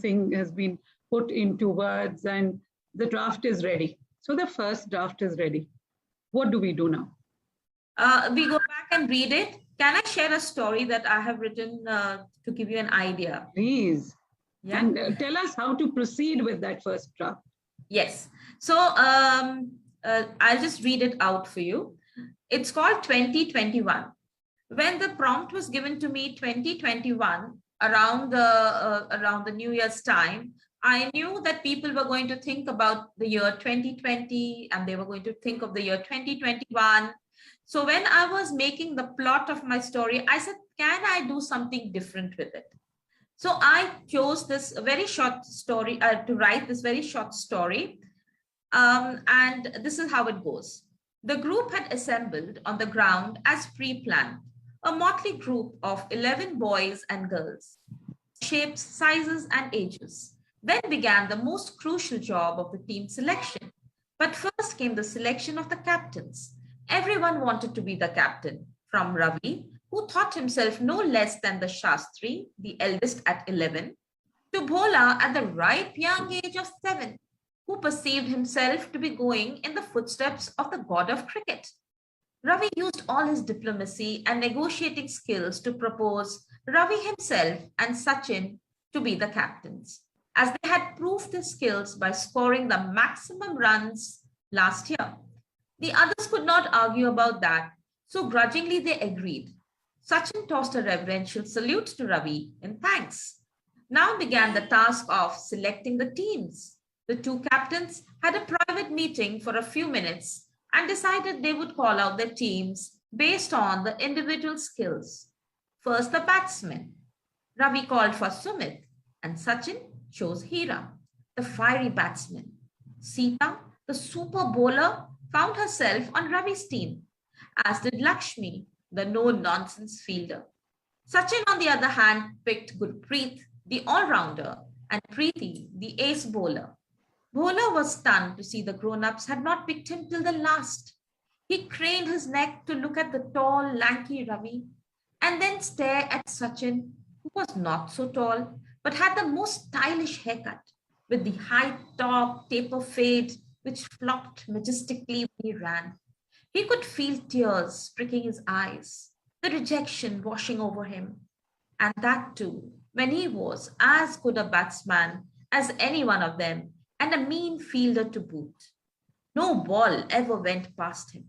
everything has been put into words and the draft is ready. So the first draft is ready. What do we do now? We go back and read it. Can I share a story that I have written to give you an idea? Please. Yeah. And tell us how to proceed with that first draft. Yes. So I'll just read it out for you. It's called 2021. When the prompt was given to me 2021 around the New Year's time, I knew that people were going to think about the year 2020 and they were going to think of the year 2021. So when I was making the plot of my story, I said, can I do something different with it? So I chose this very short story to write this very short story. And this is how it goes. The group had assembled on the ground as pre-planned, a motley group of 11 boys and girls, shapes, sizes, and ages. Then began the most crucial job of the team selection. But first came the selection of the captains. Everyone wanted to be the captain, from Ravi, who thought himself no less than the Shastri, the eldest at 11, to Bhola at the ripe young age of 7, who perceived himself to be going in the footsteps of the god of cricket. Ravi used all his diplomacy and negotiating skills to propose Ravi himself and Sachin to be the captains, as they had proved their skills by scoring the maximum runs last year. The others could not argue about that, so grudgingly they agreed. Sachin tossed a reverential salute to Ravi in thanks. Now began the task of selecting the teams. The two captains had a private meeting for a few minutes and decided they would call out their teams based on the individual skills. First, the batsmen. Ravi called for Sumit and Sachin chose Hira, the fiery batsman. Sita, the super bowler, found herself on Ravi's team, as did Lakshmi, the no-nonsense fielder. Sachin, on the other hand, picked Gurpreet, the all-rounder, and Preeti, the ace bowler. Bhola was stunned to see the grown-ups had not picked him till the last. He craned his neck to look at the tall, lanky Ravi, and then stare at Sachin, who was not so tall, but had the most stylish haircut, with the high top taper fade, which flopped majestically when he ran. He could feel tears pricking his eyes, the rejection washing over him, and that too, when he was as good a batsman as any one of them, and a mean fielder to boot. No ball ever went past him.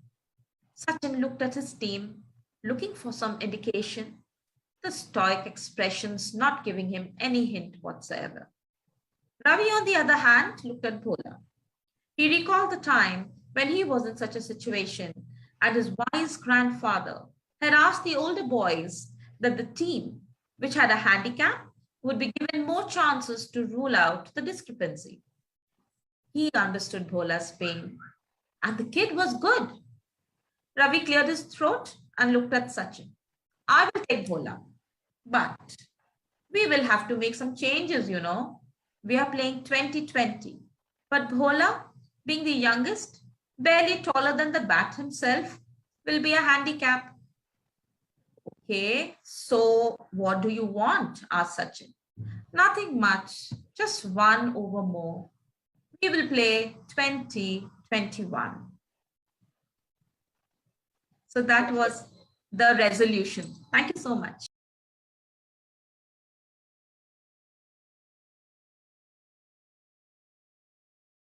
Sachin looked at his team, looking for some indication, the stoic expressions not giving him any hint whatsoever. Ravi, on the other hand, looked at Bhola. He recalled the time when he was in such a situation, and his wise grandfather had asked the older boys that the team, which had a handicap, would be given more chances to rule out the discrepancy. He understood Bhola's pain, and the kid was good. Ravi cleared his throat and looked at Sachin. I will take Bhola, but we will have to make some changes, you know. We are playing 2020, but Bhola, being the youngest, barely taller than the bat himself, will be a handicap. Okay, so what do you want? Asked Sachin. Nothing much, just 1 over more. We will play 2021. So that was the resolution. Thank you so much.